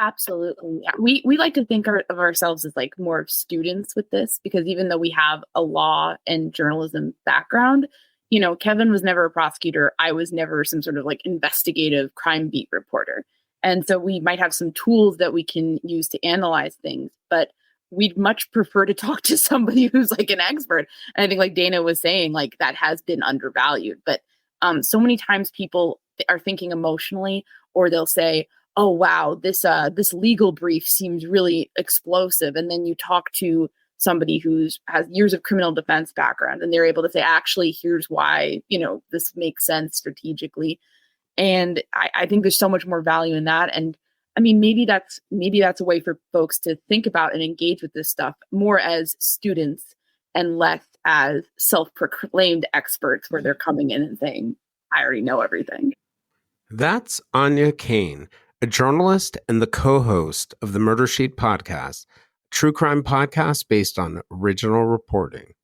Absolutely. Yeah. We like to think of ourselves as like more of students with this, because even though we have a law and journalism background, Kevin was never a prosecutor. I was never some sort of like investigative crime beat reporter. And so we might have some tools that we can use to analyze things, but we'd much prefer to talk to somebody who's like an expert. And I think like Dana was saying, like that has been undervalued. But so many times people are thinking emotionally, or they'll say, oh wow, this legal brief seems really explosive, and then you talk to somebody who's has years of criminal defense background, and they're able to say, actually, here's why this makes sense strategically. And I think there's so much more value in that. And I mean, maybe that's a way for folks to think about and engage with this stuff more as students and less as self-proclaimed experts, where they're coming in and saying, I already know everything. That's Áine Cain, a journalist and the co-host of the Murder Sheet podcast, a true crime podcast based on original reporting.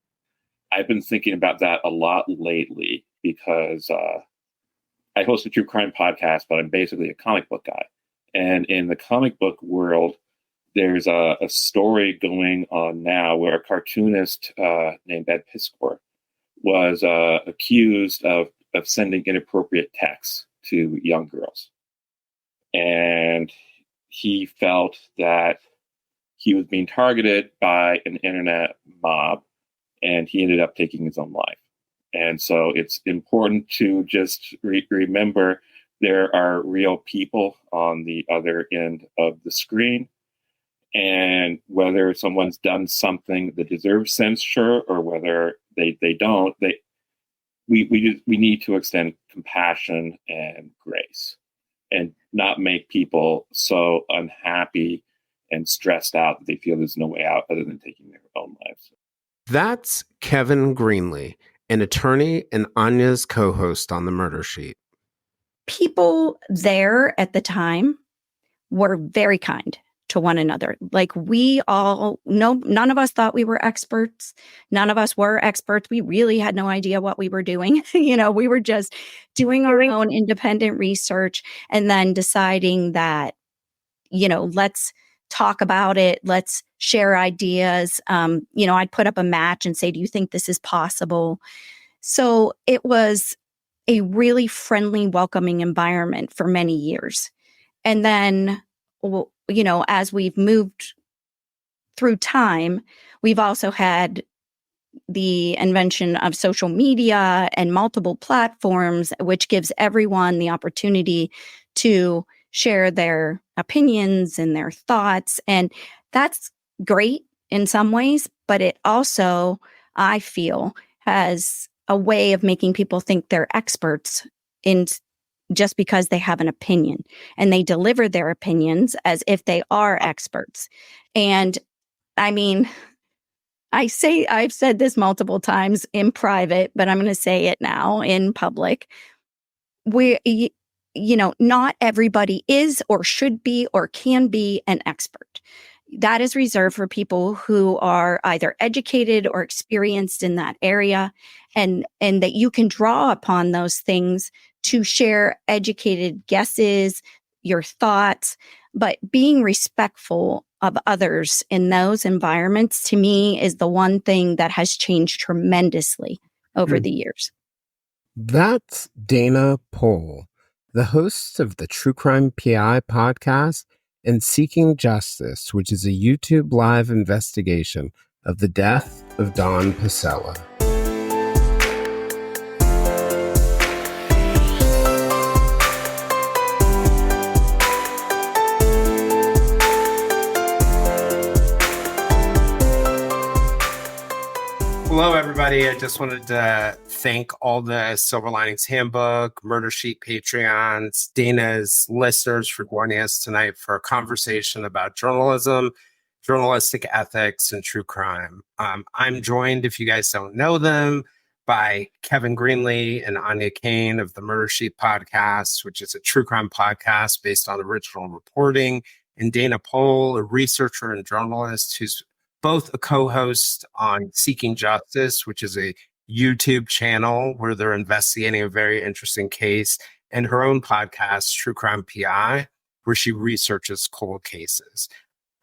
I've been thinking about that a lot lately because I host a true crime podcast, but I'm basically a comic book guy. And in the comic book world, there's a story going on now where a cartoonist named Ed Piskor was accused of sending inappropriate texts to young girls. And he felt that he was being targeted by an internet mob, and he ended up taking his own life. And so it's important to just remember there are real people on the other end of the screen. And whether someone's done something that deserves censure or whether they don't, we need to extend compassion and grace and not make people so unhappy and stressed out that they feel there's no way out other than taking their own lives. That's Kevin Greenlee, an attorney and Áine's co-host on the Murder Sheet. People there at the time were very kind to one another. Like we all know, none of us thought we were experts. None of us were experts. We really had no idea what we were doing. We were just doing our own independent research and then deciding that, let's talk about it. Let's share ideas. I'd put up a match and say, do you think this is possible? So it was a really friendly, welcoming environment for many years. And then, as we've moved through time, we've also had the invention of social media and multiple platforms, which gives everyone the opportunity to share their opinions and their thoughts. And that's great in some ways, but it also, I feel, has a way of making people think they're experts in just because they have an opinion, and they deliver their opinions as if they are experts. And I mean, I've said this multiple times in private, but I'm going to say it now in public. Not everybody is or should be or can be an expert. That is reserved for people who are either educated or experienced in that area, and that you can draw upon those things to share educated guesses, your thoughts, but being respectful of others in those environments, to me, is the one thing that has changed tremendously over the years. That's Dana Pohl, the host of the True Crime PI podcast and Seeking Justice, which is a YouTube live investigation of the death of Don Pasella. Hello, everybody. I just wanted to thank all the Silver Linings Handbook, Murder Sheet Patreons, Dana's listeners for joining us tonight for a conversation about journalism, journalistic ethics, and true crime. I'm joined, if you guys don't know them, by Kevin Greenlee and Áine Cain of the Murder Sheet podcast, which is a true crime podcast based on original reporting, and Dana Pohl, a researcher and journalist who's both a co-host on Seeking Justice, which is a YouTube channel where they're investigating a very interesting case, and her own podcast, True Crime PI, where she researches cold cases.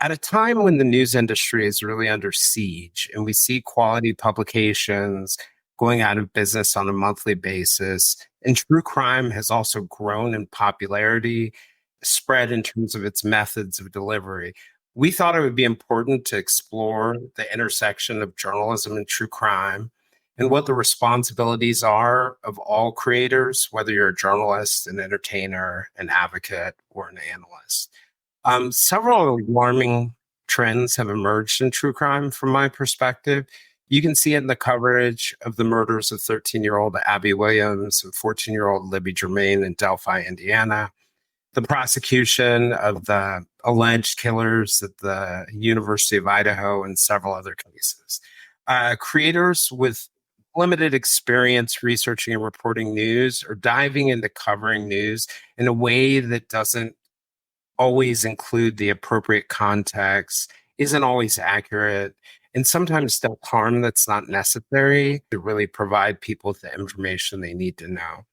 At a time when the news industry is really under siege and we see quality publications going out of business on a monthly basis, and true crime has also grown in popularity, spread in terms of its methods of delivery, we thought it would be important to explore the intersection of journalism and true crime and what the responsibilities are of all creators, whether you're a journalist, an entertainer, an advocate, or an analyst. Several alarming trends have emerged in true crime from my perspective. You can see it in the coverage of the murders of 13-year-old Abby Williams and 14-year-old Libby Germain in Delphi, Indiana, the prosecution of the alleged killers at the University of Idaho, and several other cases. Creators with limited experience researching and reporting news or diving into covering news in a way that doesn't always include the appropriate context, isn't always accurate, and sometimes does harm that's not necessary to really provide people with the information they need to know.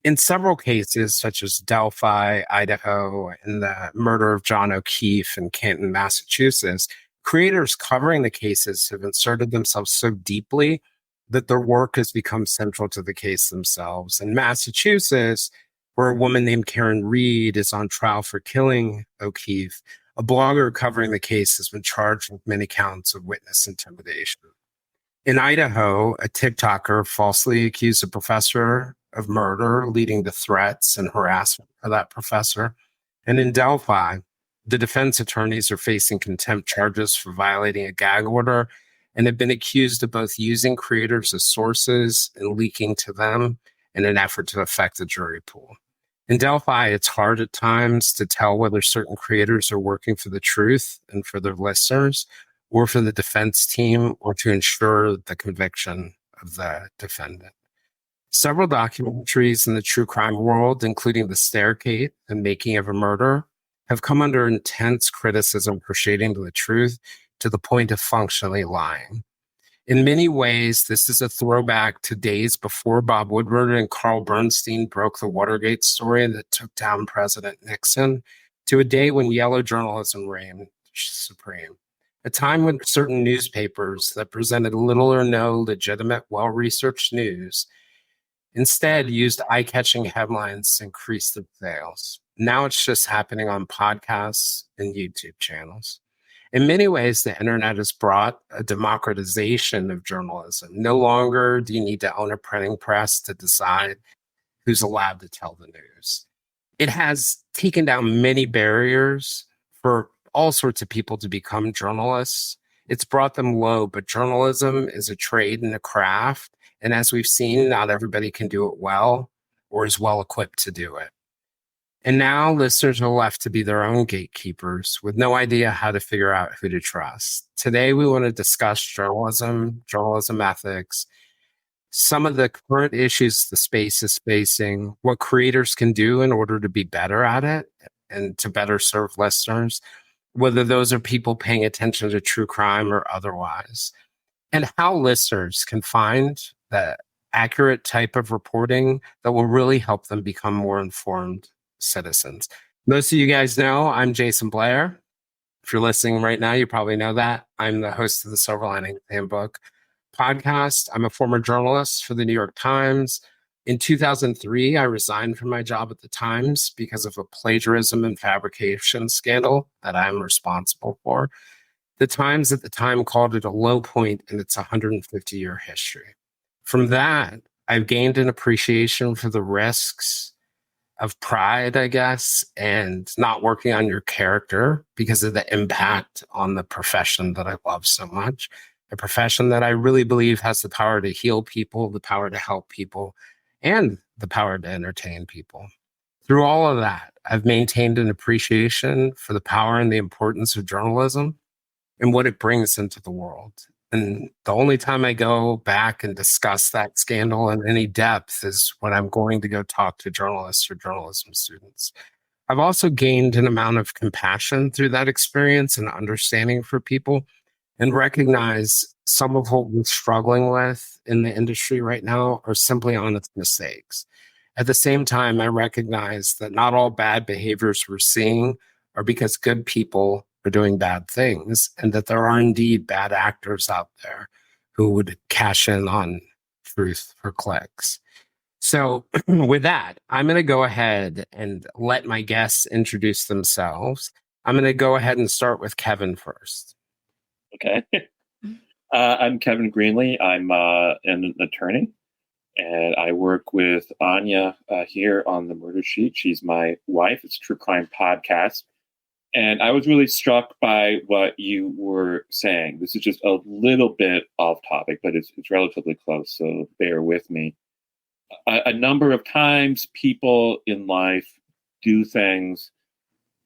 In several cases, such as Delphi, Idaho, and the murder of John O'Keefe in Canton, Massachusetts, creators covering the cases have inserted themselves so deeply that their work has become central to the case themselves. In Massachusetts, where a woman named Karen Reed is on trial for killing O'Keefe, a blogger covering the case has been charged with many counts of witness intimidation. In Idaho, a TikToker falsely accused a professor of murder, leading to threats and harassment for that professor. And in Delphi, the defense attorneys are facing contempt charges for violating a gag order and have been accused of both using creators as sources and leaking to them in an effort to affect the jury pool. In Delphi, it's hard at times to tell whether certain creators are working for the truth and for their listeners, or for the defense team, or to ensure the conviction of the defendant. Several documentaries in the true crime world, including The Staircase and Making of a Murder, have come under intense criticism for shading to the truth to the point of functionally lying. In many ways, this is a throwback to days before Bob Woodward and Carl Bernstein broke the Watergate story that took down President Nixon, to a day when yellow journalism reigned supreme. A time when certain newspapers that presented little or no legitimate, well-researched news instead used eye-catching headlines to increase their sales. Now it's just happening on podcasts and YouTube channels. In many ways, the internet has brought a democratization of journalism. No longer do you need to own a printing press to decide who's allowed to tell the news. It has taken down many barriers for all sorts of people to become journalists. It's brought them low, but journalism is a trade and a craft. And as we've seen, not everybody can do it well or is well equipped to do it. And now listeners are left to be their own gatekeepers with no idea how to figure out who to trust. Today, we want to discuss journalism, journalism ethics, some of the current issues the space is facing, what creators can do in order to be better at it and to better serve listeners, whether those are people paying attention to true crime or otherwise, and how listeners can find the accurate type of reporting that will really help them become more informed citizens. Most of you guys know I'm Jason Blair. If you're listening right now, you probably know that. I'm the host of the Silver Lining Handbook podcast. I'm a former journalist for the New York Times. In 2003, I resigned from my job at the Times because of a plagiarism and fabrication scandal that I'm responsible for. The Times at the time called it a low point in its 150-year history. From that, I've gained an appreciation for the risks of pride, I guess, and not working on your character because of the impact on the profession that I love so much, a profession that I really believe has the power to heal people, the power to help people, and the power to entertain people. Through all of that, I've maintained an appreciation for the power and the importance of journalism and what it brings into the world. And the only time I go back and discuss that scandal in any depth is when I'm going to go talk to journalists or journalism students. I've also gained an amount of compassion through that experience and understanding for people, and recognize some of what we're struggling with in the industry right now are simply honest mistakes. At the same time, I recognize that not all bad behaviors we're seeing are because good people are doing bad things, and that there are indeed bad actors out there who would cash in on truth for clicks. So with that, I'm going to go ahead and let my guests introduce themselves. I'm going to go ahead and start with Kevin first. Okay. I'm Kevin Greenlee. I'm an attorney, and I work with Áine here on the Murder Sheet. She's my wife. It's a true crime podcast. And I was really struck by what you were saying. This is just a little bit off topic, but it's relatively close, so bear with me. A number of times people in life do things,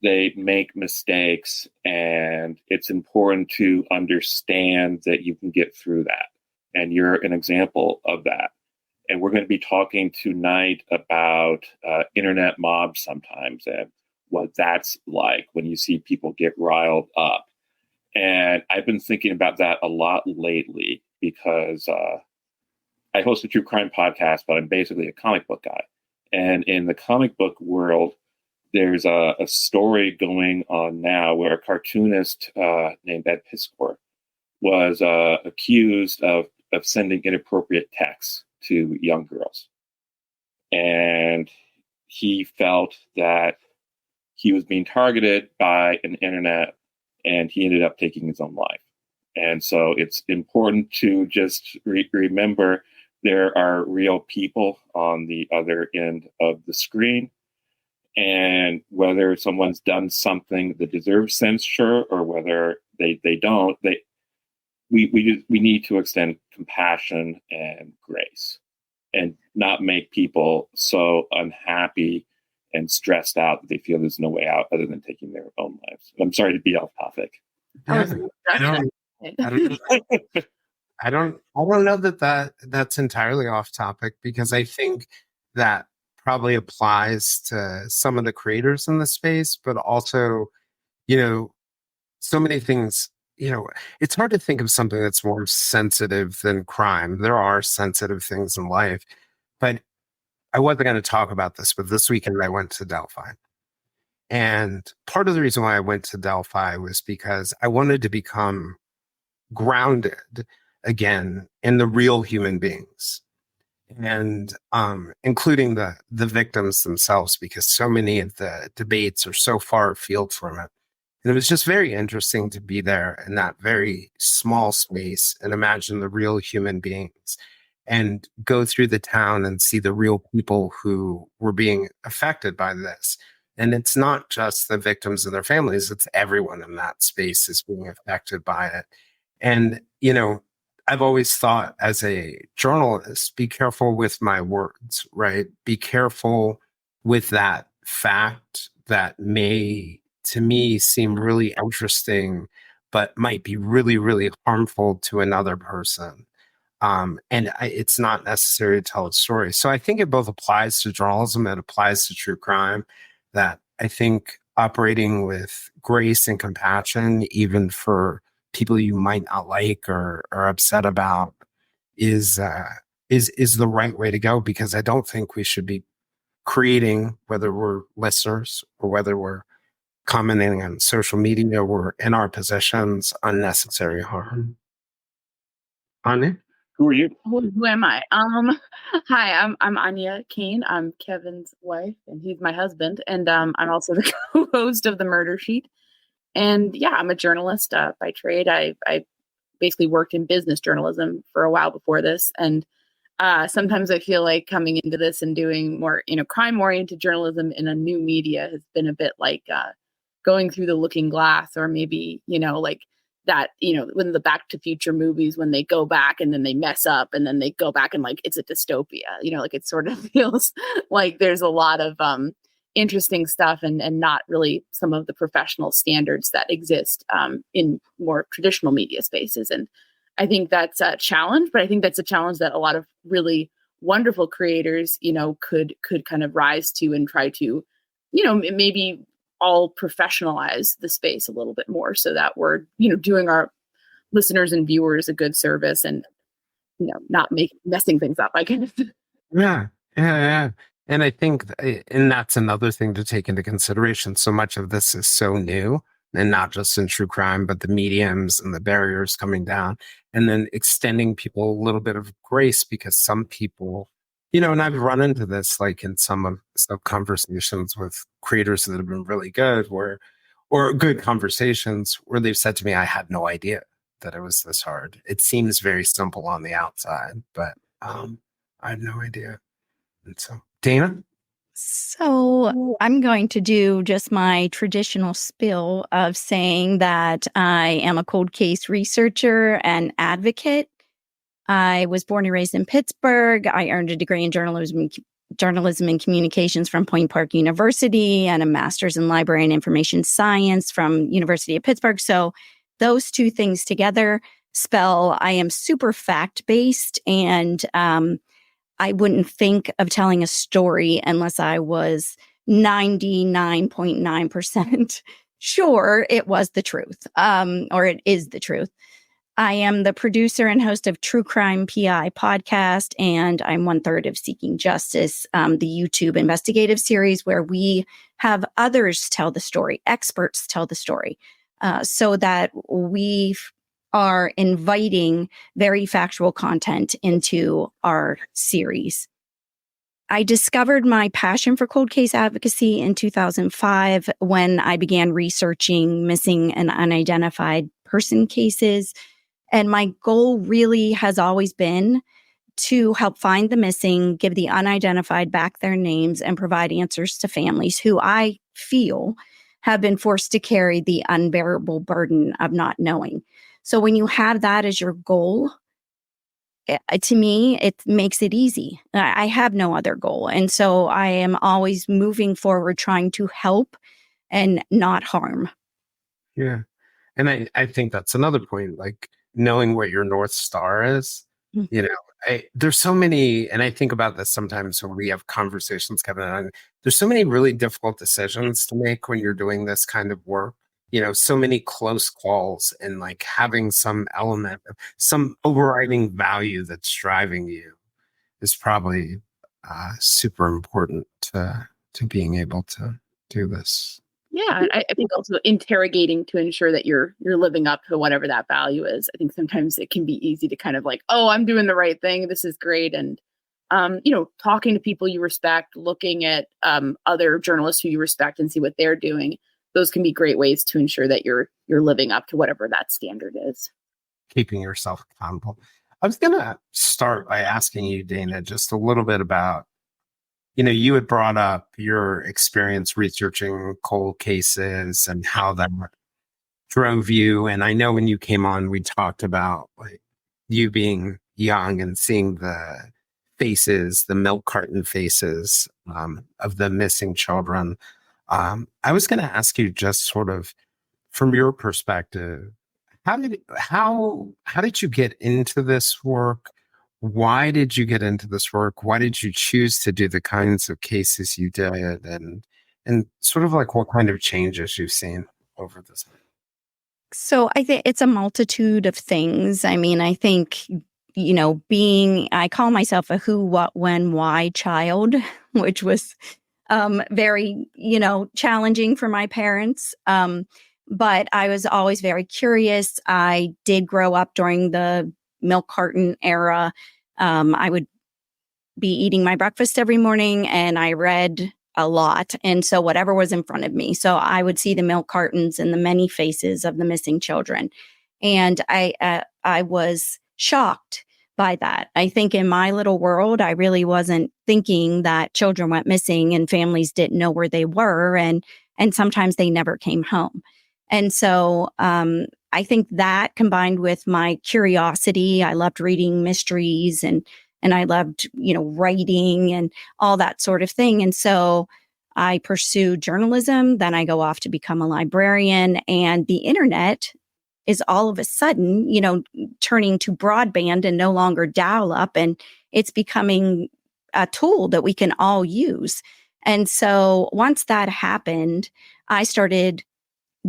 they make mistakes, and it's important to understand that you can get through that. And you're an example of that. And we're going to be talking tonight about internet mobs sometimes and what that's like when you see people get riled up. And I've been thinking about that a lot lately because I host a true crime podcast, but I'm basically a comic book guy. And in the comic book world, there's a story going on now where a cartoonist named Ed Piskor was accused of sending inappropriate texts to young girls. And he felt that he was being targeted by an internet, and he ended up taking his own life. And so it's important to just remember there are real people on the other end of the screen. And whether someone's done something that deserves censure or whether they don't, we need to extend compassion and grace and not make people so unhappy and stressed out that they feel there's no way out other than taking their own lives. I'm sorry to be off topic. Yeah, I don't know that's entirely off topic, because I think that probably applies to some of the creators in the space, but also, so many things, it's hard to think of something that's more sensitive than crime. There are sensitive things in life, but I wasn't going to talk about this, but this weekend I went to Delphi. And part of the reason why I went to Delphi was because I wanted to become grounded again in the real human beings, and including the victims themselves, because so many of the debates are so far afield from it. And it was just very interesting to be there in that very small space and imagine the real human beings and go through the town and see the real people who were being affected by this. And it's not just the victims and their families, it's everyone in that space is being affected by it. And, I've always thought as a journalist, be careful with my words, right? Be careful with that fact that may, to me, seem really interesting, but might be really, really harmful to another person. It's not necessary to tell a story. So I think it both applies to journalism, it applies to true crime, that I think operating with grace and compassion, even for people you might not like or are upset about, is the right way to go, because I don't think we should be creating, whether we're listeners or whether we're commenting on social media or in our positions, unnecessary harm. Áine? Who are you? Who am I? Hi, I'm Áine Cain. I'm Kevin's wife, and he's my husband. And I'm also the co-host of the Murder Sheet. And yeah, I'm a journalist by trade. I basically worked in business journalism for a while before this, and sometimes I feel like coming into this and doing more, crime-oriented journalism in a new media has been a bit like going through the looking glass, or maybe, like that, when the Back to Future movies, when they go back and then they mess up and then they go back and like it's a dystopia, like it sort of feels like there's a lot of interesting stuff and not really some of the professional standards that exist in more traditional media spaces. And I think that's a challenge, but I think that's a challenge that a lot of really wonderful creators, could kind of rise to and try to, maybe all professionalize the space a little bit more, so that we're, doing our listeners and viewers a good service and, not messing things up, I guess. Yeah. And I think, and that's another thing to take into consideration. So much of this is so new, and not just in true crime, but the mediums and the barriers coming down, and then extending people a little bit of grace, because some people, and I've run into this like in some conversations with creators that have been really good, or good conversations where they've said to me, I had no idea that it was this hard. It seems very simple on the outside, but I had no idea. And so, Dana? So I'm going to do just my traditional spiel of saying that I am a cold case researcher and advocate. I was born and raised in Pittsburgh. I earned a degree in journalism and communications from Point Park University and a master's in library and information science from University of Pittsburgh. So those two things together spell I am super fact-based, and I wouldn't think of telling a story unless I was 99.9% sure it was the truth, or it is the truth. I am the producer and host of True Crime PI podcast, and I'm 1/3 of Seeking Justice, the YouTube investigative series where we have others tell the story, experts tell the story, so that we are inviting very factual content into our series. I discovered my passion for cold case advocacy in 2005 when I began researching missing and unidentified person cases. And my goal really has always been to help find the missing, give the unidentified back their names, and provide answers to families who I feel have been forced to carry the unbearable burden of not knowing. So when you have that as your goal, to me, it makes it easy. I have no other goal. And so I am always moving forward, trying to help and not harm. Yeah. And I think that's another point, like knowing what your North Star is. There's so many, and I think about this sometimes when we have conversations, Kevin and I, there's so many really difficult decisions to make when you're doing this kind of work. So many close calls, and like having some element of some overriding value that's driving you is probably super important to being able to do this. Yeah, I think also interrogating to ensure that you're living up to whatever that value is. I think sometimes it can be easy to kind of like, oh, I'm doing the right thing, this is great, and talking to people you respect, looking at other journalists who you respect and see what they're doing. Those can be great ways to ensure that you're living up to whatever that standard is. Keeping yourself accountable. I was going to start by asking you, Dana, just a little bit about, you had brought up your experience researching cold cases and how that drove you. And I know when you came on, we talked about like you being young and seeing the faces, the milk carton faces of the missing children. I was going to ask you, just sort of from your perspective, how did you get into this work? Why did you get into this work? Why did you choose to do the kinds of cases you did, and sort of like what kind of changes you've seen over this? So I think it's a multitude of things. I mean, I think, I call myself a who, what, when, why child, which was very, challenging for my parents. But I was always very curious. I did grow up during the milk carton era. I would be eating my breakfast every morning, and I read a lot. And so whatever was in front of me. So I would see the milk cartons and the many faces of the missing children. And I was shocked by that. I think in my little world, I really wasn't thinking that children went missing and families didn't know where they were, and sometimes they never came home. And so I think that, combined with my curiosity, I loved reading mysteries and I loved, writing and all that sort of thing. And so I pursued journalism. Then I go off to become a librarian, and the internet is all of a sudden, turning to broadband and no longer dial up. And it's becoming a tool that we can all use. And so once that happened, I started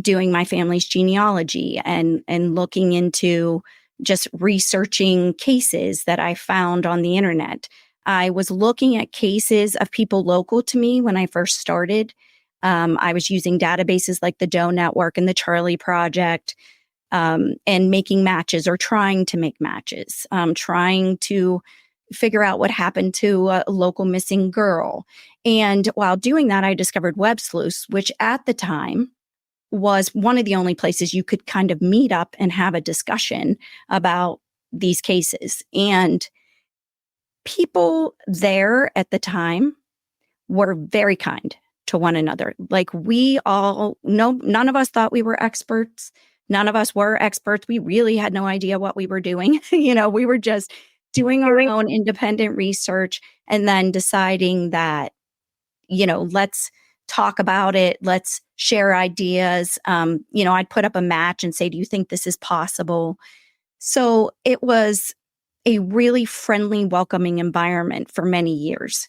doing my family's genealogy and looking into just researching cases that I found on the internet. I was looking at cases of people local to me when I first started. I was using databases like the Doe Network and the Charlie Project, and making matches or trying to make matches, trying to figure out what happened to a local missing girl. And while doing that, I discovered Web Sleuths, which at the time was one of the only places you could kind of meet up and have a discussion about these cases. And people there at the time were very kind to one another. Like we all, none of us thought we were experts. None of us were experts. We really had no idea what we were doing. We were just doing our own independent research and then deciding that, let's talk about it. Let's share ideas. I'd put up a match and say, do you think this is possible? So it was a really friendly, welcoming environment for many years.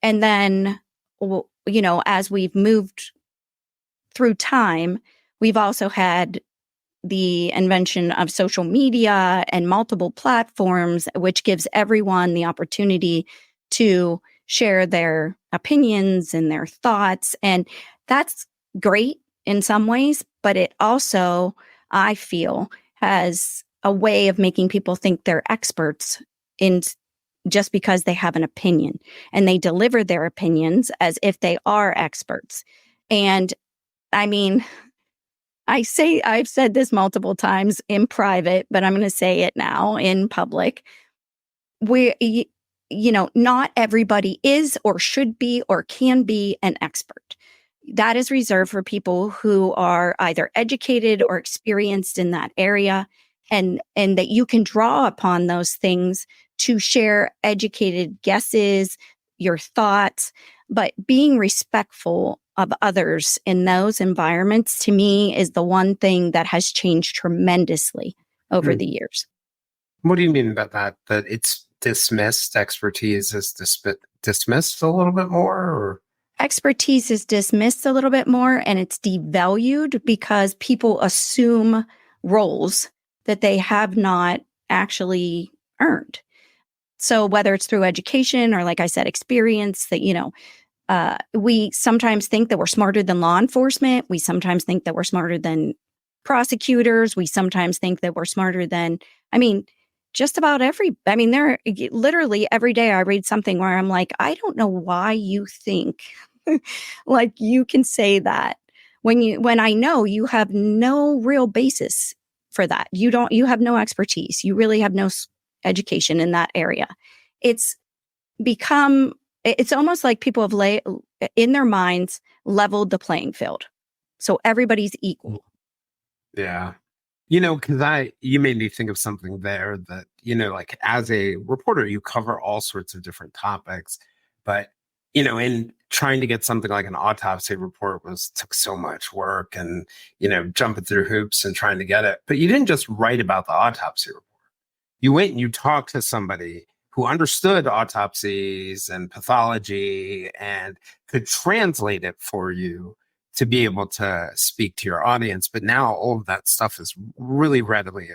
And then, as we've moved through time, we've also had the invention of social media and multiple platforms, which gives everyone the opportunity to share their opinions and their thoughts. And that's great in some ways, but it also, I feel, has a way of making people think they're experts in just because they have an opinion, and they deliver their opinions as if they are experts. And I mean, I've said this multiple times in private, but I'm going to say it now in public. Not everybody is or should be or can be an expert. That is reserved for people who are either educated or experienced in that area, and that you can draw upon those things to share educated guesses, your thoughts, but being respectful of others in those environments, to me, is the one thing that has changed tremendously over the years. What do you mean by that? That it's dismissed, expertise is dismissed a little bit more? Or? Expertise is dismissed a little bit more, and it's devalued because people assume roles that they have not actually earned. So whether it's through education or, like I said, experience, that, we sometimes think that we're smarter than law enforcement. We sometimes think that we're smarter than prosecutors. We sometimes think that we're smarter than, just about there literally every day I read something where I'm like, I don't know why you think like you can say that when I know you have no real basis for that. You have no expertise. You really have no education in that area. It's almost like people have in their minds leveled the playing field. So everybody's equal. Yeah. Because you made me think of something there that, like as a reporter, you cover all sorts of different topics, but, in trying to get something like an autopsy report took so much work and, jumping through hoops and trying to get it. But you didn't just write about the autopsy report. You went and you talked to somebody who understood autopsies and pathology and could translate it for you to be able to speak to your audience. But now all of that stuff is really readily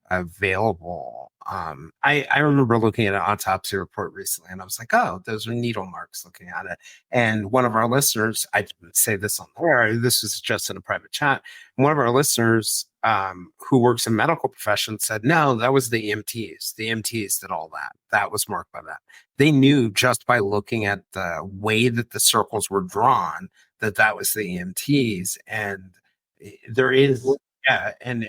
available. I remember looking at an autopsy report recently and I was like, oh, those are needle marks looking at it. And one of our listeners, I didn't say this on air, this was just in a private chat. One of our listeners who works in medical profession said, no, that was the EMTs. The EMTs did all that. That was marked by that. They knew just by looking at the way that the circles were drawn that was the EMTs. And there is, yeah, and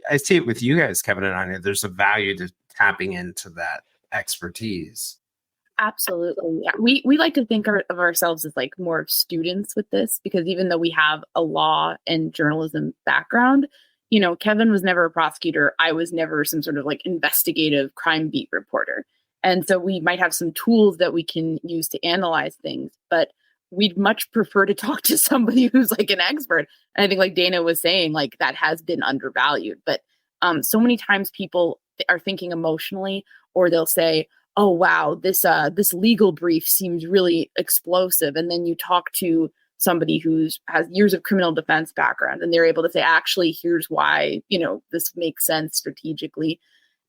I see it with you guys, Kevin and Áine. There's a value to tapping into that expertise. Absolutely. Yeah. We like to think of ourselves as like more of students with this, because even though we have a law and journalism background, Kevin was never a prosecutor. I was never some sort of like investigative crime beat reporter. And so we might have some tools that we can use to analyze things, but we'd much prefer to talk to somebody who's like an expert. And I think, like Dana was saying, like that has been undervalued. But so many times people are thinking emotionally, or they'll say, oh, wow, this legal brief seems really explosive. And then you talk to somebody who has years of criminal defense background, and they're able to say, actually, here's why, this makes sense strategically.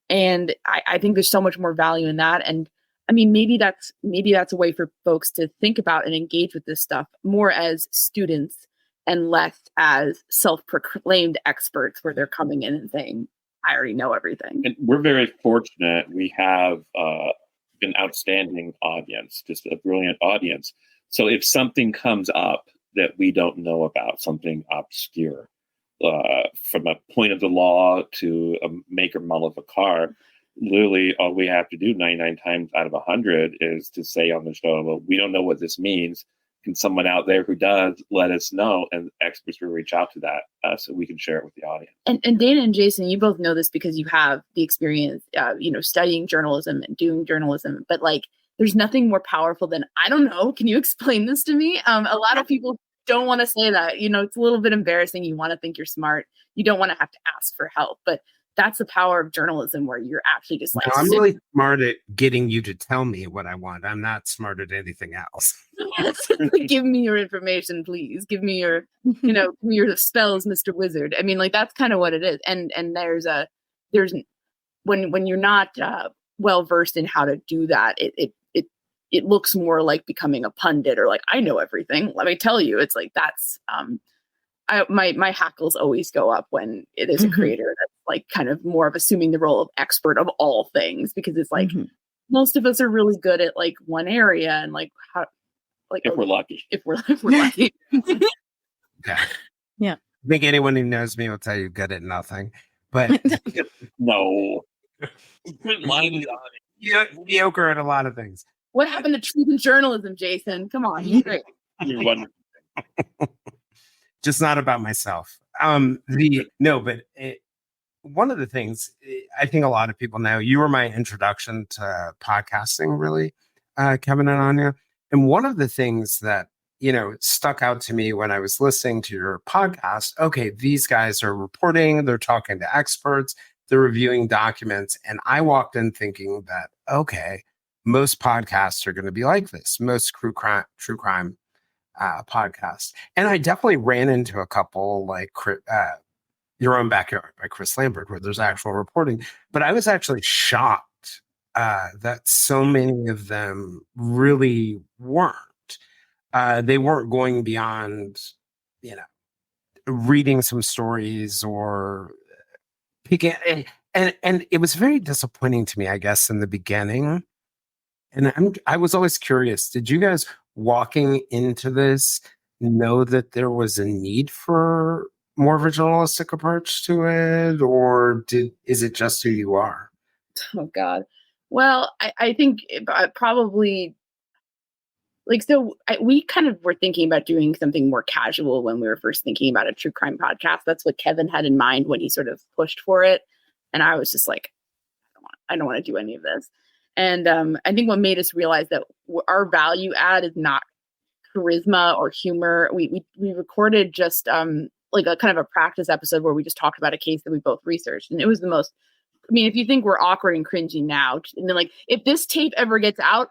And I think there's so much more value in that. And I mean, maybe that's a way for folks to think about and engage with this stuff more as students and less as self-proclaimed experts, where they're coming in and saying, I already know everything. And we're very fortunate. We have an outstanding audience, just a brilliant audience. So if something comes up that we don't know about, something obscure, from a point of the law to a make or model of a car, literally all we have to do 99 times out of 100 is to say on the show, well, we don't know what this means. Can someone out there who does let us know? And experts will reach out to that so we can share it with the audience. And Dana and Jason, you both know this because you have the experience, studying journalism and doing journalism. But like, there's nothing more powerful than, I don't know, can you explain this to me? A lot of people don't want to say that. It's a little bit embarrassing. You want to think you're smart. You don't want to have to ask for help. But that's the power of journalism, where you're actually just like, no, I'm really smart at getting you to tell me what I want. I'm not smart at anything else. Give me your information, please. Give me your, give me your spells, Mr. Wizard. I mean, like, that's kind of what it is. And there's when you're not well versed in how to do that, it looks more like becoming a pundit, or like, I know everything. Let me tell you. It's like, that's my hackles always go up when it is a creator that's like kind of more of assuming the role of expert of all things, because it's like most of us are really good at like one area, and like how, like if we're lucky. If we're lucky. Yeah. I think anyone who knows me will tell you good at nothing. But No. Mediocre at a lot of things. What happened to truth in journalism, Jason? Come on. You're great. You're wonderful. Just not about myself. One of the things I think a lot of people know, you were my introduction to podcasting, really, Kevin and Áine. And one of the things that, stuck out to me when I was listening to your podcast, okay, these guys are reporting, they're talking to experts, they're reviewing documents. And I walked in thinking that, okay, most podcasts are going to be like this, most true crime podcasts. And I definitely ran into a couple like Your Own Backyard by Chris Lambert, where there's actual reporting. But I was actually shocked that so many of them really weren't. They weren't going beyond, reading some stories or picking. And it was very disappointing to me, I guess, in the beginning. And I was always curious, did you guys walking into this know that there was a need for more of a journalistic approach to it, or is it just who you are? Oh God. Well, I think probably we kind of were thinking about doing something more casual when we were first thinking about a true crime podcast. That's what Kevin had in mind when he sort of pushed for it. And I was just like, I don't want to do any of this. And I think what made us realize that our value add is not charisma or humor. We recorded just like a kind of a practice episode where we just talked about a case that we both researched. And it was the most, if you think we're awkward and cringy now, and then like, if this tape ever gets out,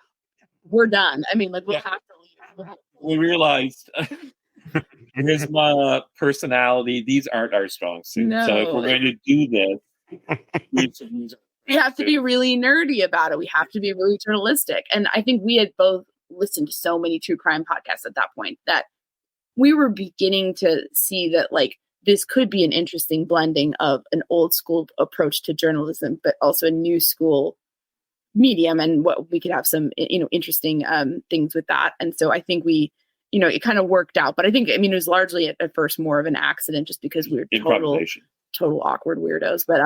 we're done. We'll have to leave. We realized charisma, personality, these aren't our strong suits. No. So if we're going to do this, we have to be really nerdy about it. We have to be really journalistic. And I think we had both listened to so many true crime podcasts at that point that we were beginning to see that like this could be an interesting blending of an old school approach to journalism, but also a new school medium, and what we could have some, interesting things with that. And so I think we, it kind of worked out, but I think, it was largely at first more of an accident just because we were total awkward weirdos. But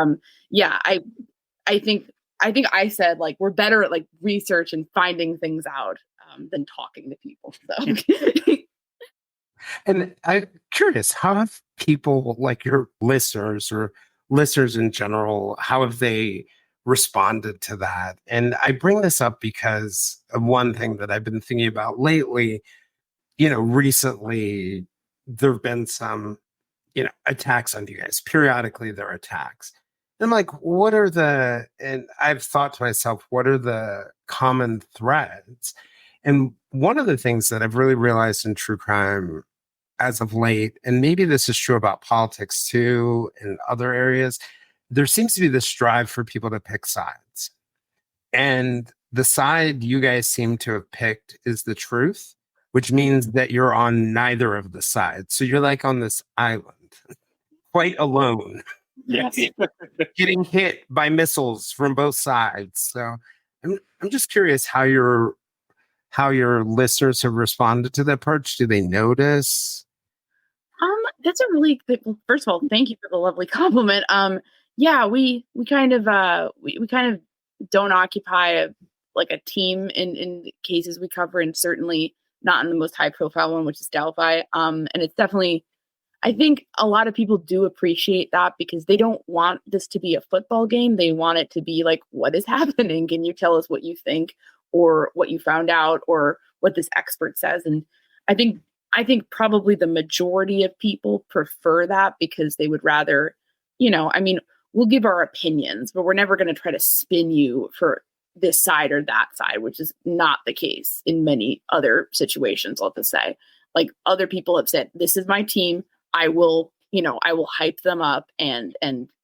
I think I said like we're better at like research and finding things out than talking to people. So. And I'm curious, how have people like your listeners or listeners in general, how have they responded to that? And I bring this up because of one thing that I've been thinking about lately. Recently there have been some, attacks on you guys. Periodically there are attacks. And I'm like, and I've thought to myself, what are the common threads? And one of the things that I've really realized in true crime as of late, and maybe this is true about politics too, in other areas, there seems to be this drive for people to pick sides. And the side you guys seem to have picked is the truth, which means that you're on neither of the sides. So you're like on this island, quite alone, Yes. getting hit by missiles from both sides. So I'm just curious how your listeners have responded to that approach. Do they notice? That's a really good, well, first of all, thank you for the lovely compliment. Yeah, we kind of we kind of don't occupy a team in the cases we cover, and certainly not in the most high profile one, which is Delphi. And it's definitely, I think a lot of people do appreciate that because they don't want this to be a football game. They want it to be like, what is happening? Can you tell us what you think or what you found out or what this expert says? And I think probably the majority of people prefer that because they would rather, we'll give our opinions, but we're never going to try to spin you for this side or that side, which is not the case in many other situations. I'll just say, like, other people have said, this is my team. I will hype them up and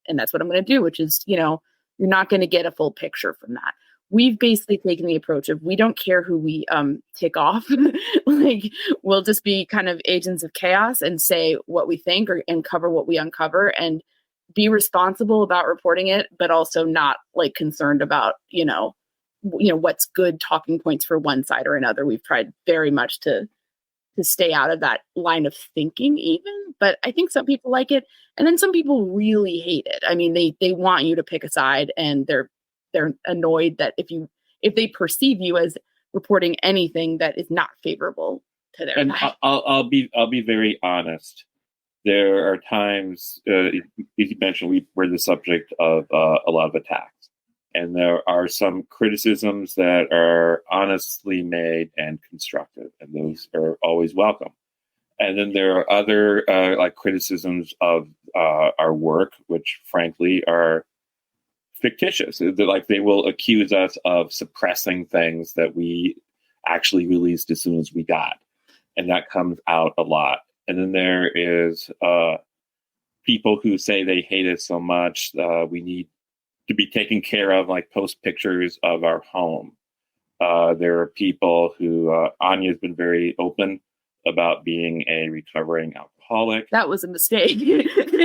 that's what I'm going to do, which is, you're not going to get a full picture from that. We've basically taken the approach of we don't care who we tick off. Like, we'll just be kind of agents of chaos and say what we think and cover what we uncover and be responsible about reporting it, but also not like concerned about, what's good talking points for one side or another. We've tried very much to stay out of that line of thinking even, but I think some people like it. And then some people really hate it. I mean, they want you to pick a side and they're annoyed that if they perceive you as reporting anything that is not favorable to their side. I'll be very honest. There are times, as you mentioned, we're the subject of a lot of attacks, and there are some criticisms that are honestly made and constructive, and those are always welcome. And then there are other like criticisms of our work, which frankly are fictitious. Like, they will accuse us of suppressing things that we actually released as soon as we got, and that comes out a lot. And then there is people who say they hate us so much we need to be taken care of, like post pictures of our home. There are people who Áine has been very open about being a recovering alcoholic. That was a mistake.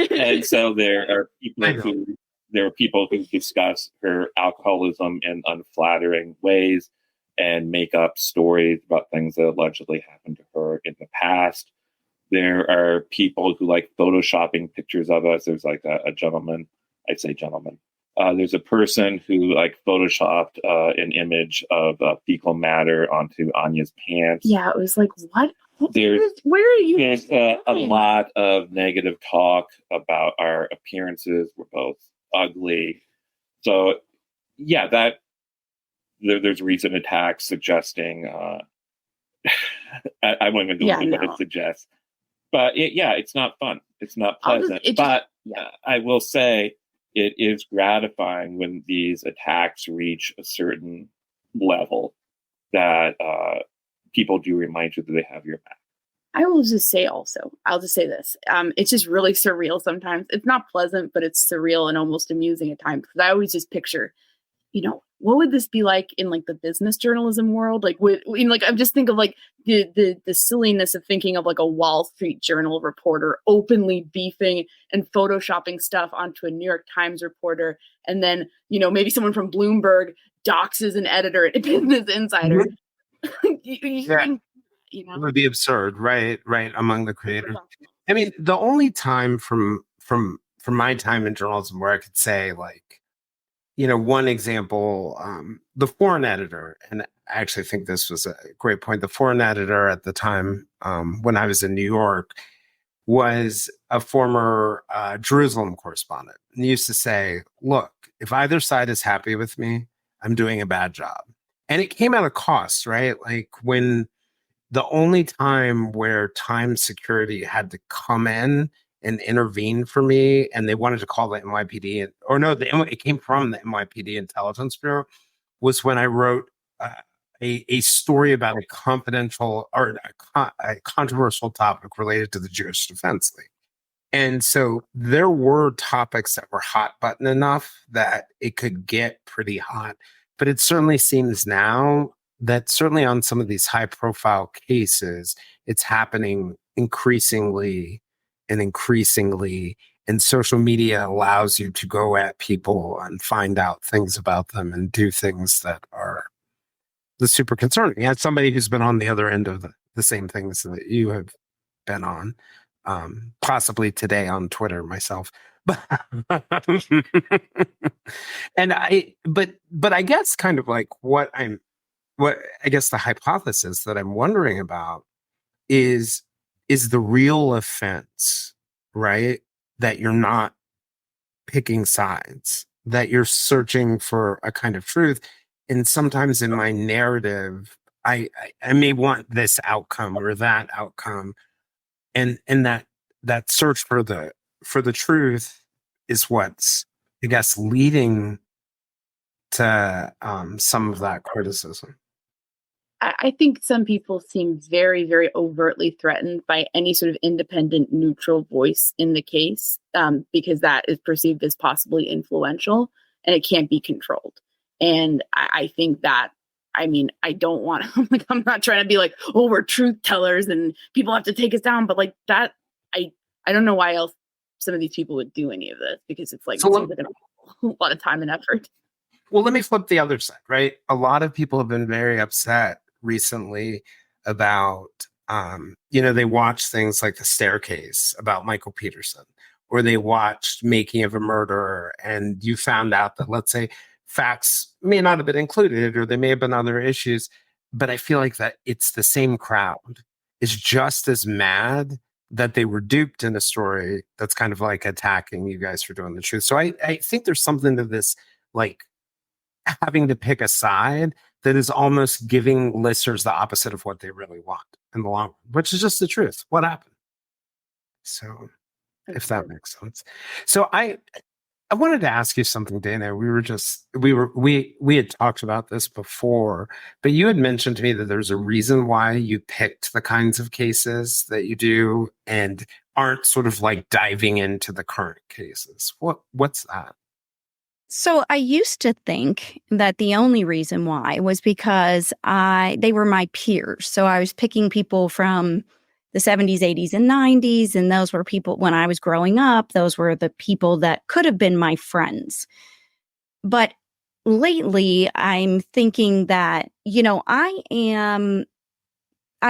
And so there are people who discuss her alcoholism in unflattering ways and make up stories about things that allegedly happened to her in the past. There are people who like photoshopping pictures of us. There's like a gentleman, I'd say gentleman. There's a person who like photoshopped an image of fecal matter onto Áine's pants. Yeah, it was like, what? There's a lot of negative talk about our appearances. We're both ugly. So yeah, there's recent attacks suggesting I won't even go into what it suggests. But it's not fun. It's not pleasant. I will say it is gratifying when these attacks reach a certain level that people do remind you that they have your back. I will just say also, I'll just say this. It's just really surreal sometimes. It's not pleasant, but it's surreal and almost amusing at times. Because I always just picture, what would this be like in like the business journalism world? Like, I'm just think of like the silliness of thinking of like a Wall Street Journal reporter openly beefing and photoshopping stuff onto a New York Times reporter, and then maybe someone from Bloomberg doxes an editor at Business Insider. It would be absurd, right? Among the creators. I mean, the only time from my time in journalism where I could say like, one example, the foreign editor, and I actually think this was a great point. The foreign editor at the time, when I was in New York, was a former Jerusalem correspondent, and he used to say, look, if either side is happy with me, I'm doing a bad job. And it came at a cost, right? Like, when the only time where Times security had to come in and intervene for me, and they wanted to call the NYPD, it came from the NYPD Intelligence Bureau, was when I wrote a story about a confidential or a controversial topic related to the Jewish Defense League. And so there were topics that were hot button enough that it could get pretty hot. But it certainly seems now that certainly on some of these high profile cases, it's happening increasingly and increasingly. And social media allows you to go at people and find out things about them and do things that are the super concerning. As somebody who's been on the other end of the same things that you have been on, possibly today on Twitter myself. But but I guess kind of like what I guess the hypothesis that I'm wondering about is the real offense, right? That you're not picking sides, that you're searching for a kind of truth. And sometimes in my narrative, I may want this outcome or that outcome. And that search for the truth is what's, I guess, leading to some of that criticism. I think some people seem very, very overtly threatened by any sort of independent, neutral voice in the case, because that is perceived as possibly influential and it can't be controlled. And I think that, I mean, I don't want to, I'm not trying to be like, oh, we're truth tellers and people have to take us down. But like that, I don't know why else some of these people would do any of this, because it's like, So it seems like a lot of time and effort. Well, let me flip the other side, right? A lot of people have been very upset recently about, they watched things like The Staircase about Michael Peterson, or they watched Making of a Murderer, and you found out that, let's say, facts may not have been included, or there may have been other issues, but I feel like that it's the same crowd is just as mad that they were duped in a story that's kind of like attacking you guys for doing the truth. So I think there's something to this, like, having to pick a side that is almost giving listeners the opposite of what they really want in the long run, which is just the truth. What happened? So, if that makes sense. So I wanted to ask you something, Dana. We had talked about this before, but you had mentioned to me that there's a reason why you picked the kinds of cases that you do and aren't sort of like diving into the current cases. What's that? So I used to think that the only reason why was because they were my peers. So I was picking people from the 70s, 80s, and 90s. And those were people, when I was growing up, those were the people that could have been my friends. But lately, I'm thinking that, I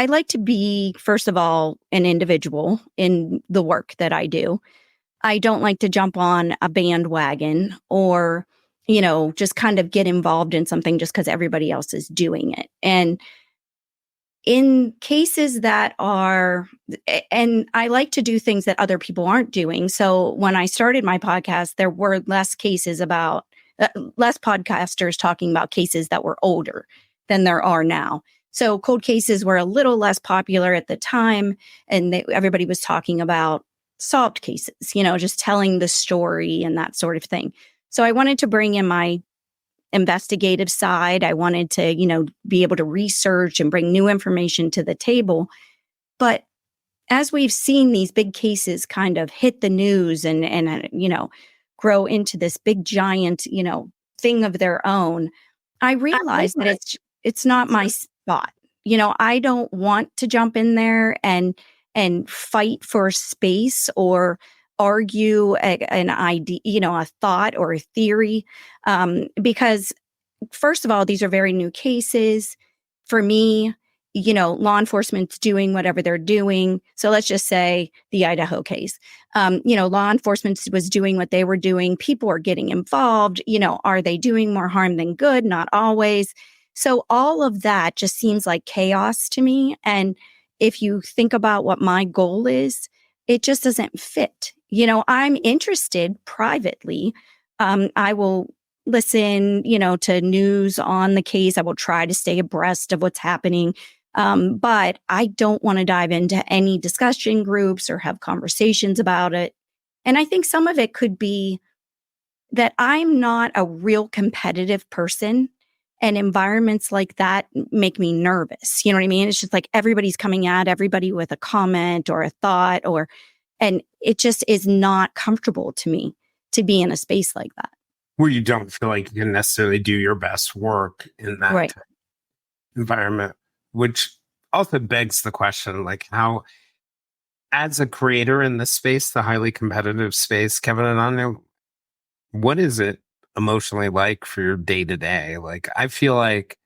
like to be, first of all, an individual in the work that I do. I don't like to jump on a bandwagon or, just kind of get involved in something just because everybody else is doing it. And in cases that and I like to do things that other people aren't doing. So when I started my podcast, there were less podcasters talking about cases that were older than there are now. So cold cases were a little less popular at the time, and everybody was talking about solved cases, just telling the story and that sort of thing. So I wanted to bring in my investigative side. I wanted to, be able to research and bring new information to the table. But as we've seen these big cases kind of hit the news and grow into this big giant, thing of their own, I realized that it's not my spot. I don't want to jump in there and fight for space or argue an idea, a thought or a theory, because first of all, these are very new cases. For me, law enforcement's doing whatever they're doing. So let's just say the Idaho case. Law enforcement was doing what they were doing. People are getting involved. Are they doing more harm than good? Not always. So all of that just seems like chaos to me. And if you think about what my goal is, it just doesn't fit. I'm interested privately. I will listen, to news on the case. I will try to stay abreast of what's happening. But I don't want to dive into any discussion groups or have conversations about it. And I think some of it could be that I'm not a real competitive person. And environments like that make me nervous. You know what I mean? It's just like everybody's coming at everybody with a comment or a thought, and it just is not comfortable to me to be in a space like that. where you don't feel like you can necessarily do your best work in that Right. type of environment, which also begs the question, like how, as a creator in this space, the highly competitive space, Kevin and Áine, what is it emotionally like for your day to day? Like, I feel like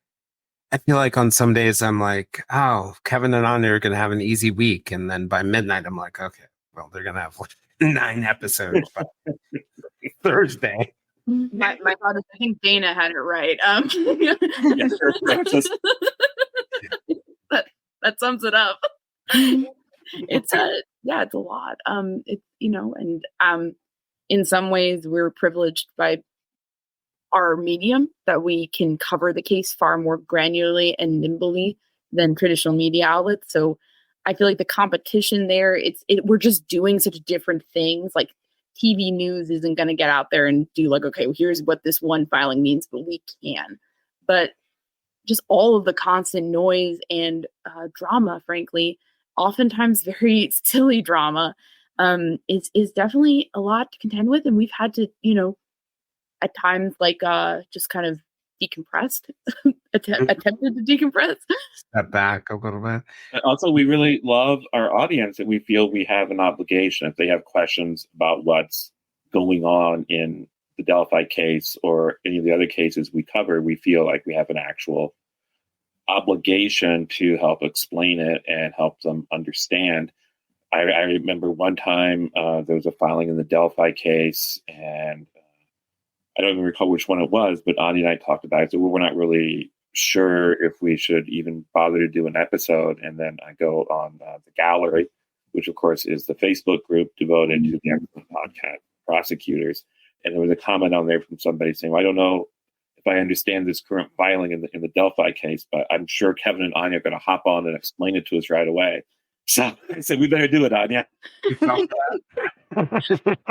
on some days I'm like, oh, Kevin and Áine are going to have an easy week. And then by midnight, I'm like, okay, well, they're going to have like 9 episodes by Thursday. My thought is, I think Dana had it right. Yeah, sure. that sums it up. It's it's a lot. It's and in some ways we're privileged by our medium that we can cover the case far more granularly and nimbly than traditional media outlets. So I feel like the competition there, we're just doing such different things. Like TV news isn't going to get out there and do like, okay, well, here's what this one filing means, but we can. But just all of the constant noise and drama, frankly, oftentimes very silly drama, is definitely a lot to contend with. And we've had to, at times like just kind of decompressed, attempted to decompress. Step back a little bit. Also, we really love our audience, and we feel we have an obligation if they have questions about what's going on in the Delphi case or any of the other cases we cover. We feel like we have an actual obligation to help explain it and help them understand. I remember one time there was a filing in the Delphi case, and I don't even recall which one it was, but Áine and I talked about it. So we're not really sure if we should even bother to do an episode. And then I go on the gallery, which of course is the Facebook group devoted to the excellent podcast prosecutors. And there was a comment on there from somebody saying, well, I don't know if I understand this current filing in the Delphi case, but I'm sure Kevin and Áine are going to hop on and explain it to us right away. So I said, we better do it, Áine.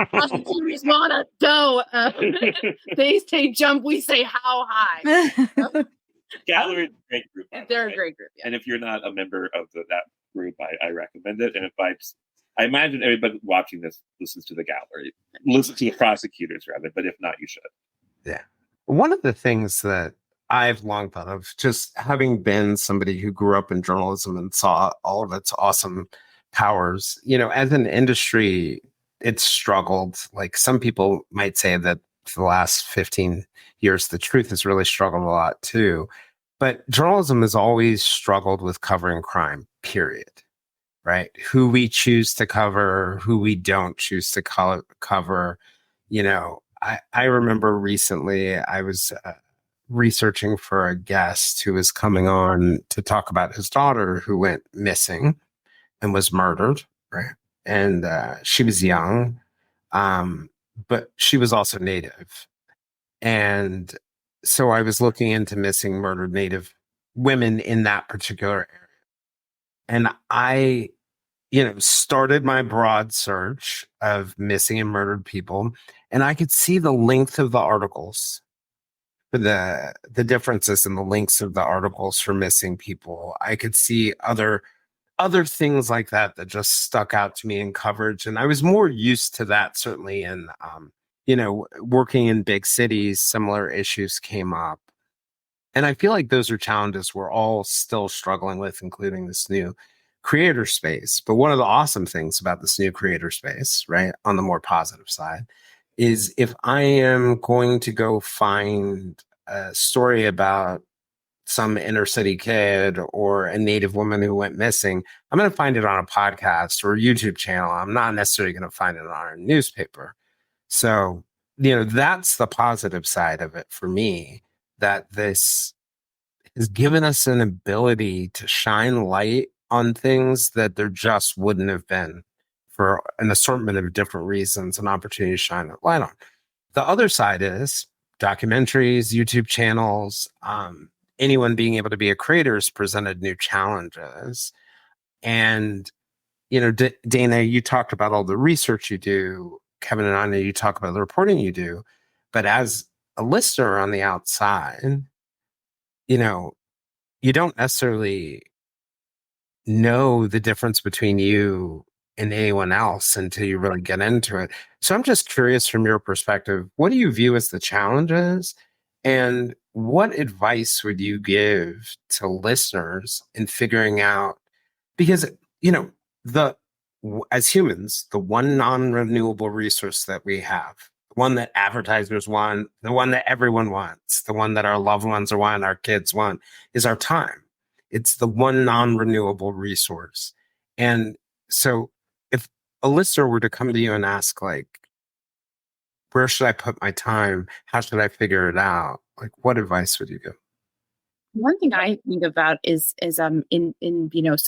Prosecutors wanna go. They say jump, we say how high. Gallery is a great group. They're a great group. Yeah. And if you're not a member of that group, I recommend it. And I imagine everybody watching this listens to the gallery, listens to the prosecutors rather, but if not, you should. Yeah. One of the things that I've long thought of, just having been somebody who grew up in journalism and saw all of its awesome powers, as an industry, it's struggled. Like some people might say that for the last 15 years, the truth has really struggled a lot too. But journalism has always struggled with covering crime, period. Right? Who we choose to cover, who we don't choose to cover. I remember recently I was researching for a guest who was coming on to talk about his daughter who went missing and was murdered, right? And she was young, but she was also Native. And so I was looking into missing murdered Native women in that particular area. And I, started my broad search of missing and murdered people, and I could see the length of the articles, the differences in the lengths of the articles for missing people. I could see other things like that just stuck out to me in coverage. And I was more used to that, certainly in, working in big cities, similar issues came up. And I feel like those are challenges we're all still struggling with, including this new creator space. But one of the awesome things about this new creator space, right, on the more positive side, is if I am going to go find a story about some inner city kid or a Native woman who went missing, I'm going to find it on a podcast or a YouTube channel. I'm not necessarily going to find it on a newspaper. So, that's the positive side of it for me, that this has given us an ability to shine light on things that there just wouldn't have been for an assortment of different reasons, an opportunity to shine a light on. The other side is documentaries, YouTube channels, anyone being able to be a creator has presented new challenges. And, Dana, you talked about all the research you do. Kevin and Áine, you talk about the reporting you do. But as a listener on the outside, you don't necessarily know the difference between you in anyone else until you really get into it. So I'm just curious from your perspective, what do you view as the challenges, and what advice would you give to listeners in figuring out, because, as humans, the one non-renewable resource that we have, the one that advertisers want, the one that everyone wants, the one that our loved ones want, our kids want, is our time. It's the one non-renewable resource. And so if a listener were to come to you and ask, like, where should I put my time? How should I figure it out? Like, what advice would you give? One thing I think about is in some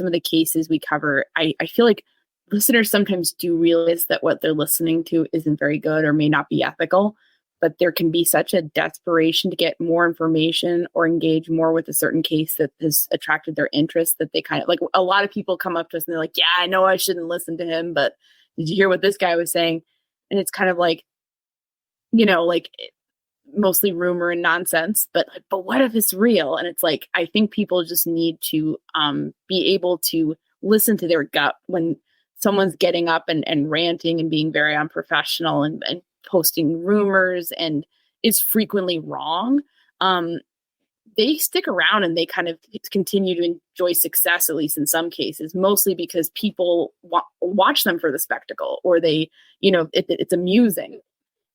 of the cases we cover, I feel like listeners sometimes do realize that what they're listening to isn't very good or may not be ethical, but there can be such a desperation to get more information or engage more with a certain case that has attracted their interest, that they kind of, like, a lot of people come up to us and they're like, yeah, I know I shouldn't listen to him, but did you hear what this guy was saying? And it's kind of like, mostly rumor and nonsense, but what if it's real? And it's like, I think people just need to be able to listen to their gut when someone's getting up and ranting and being very unprofessional and posting rumors and is frequently wrong. They stick around and they kind of continue to enjoy success, at least in some cases, mostly because people watch them for the spectacle, or they, it's amusing.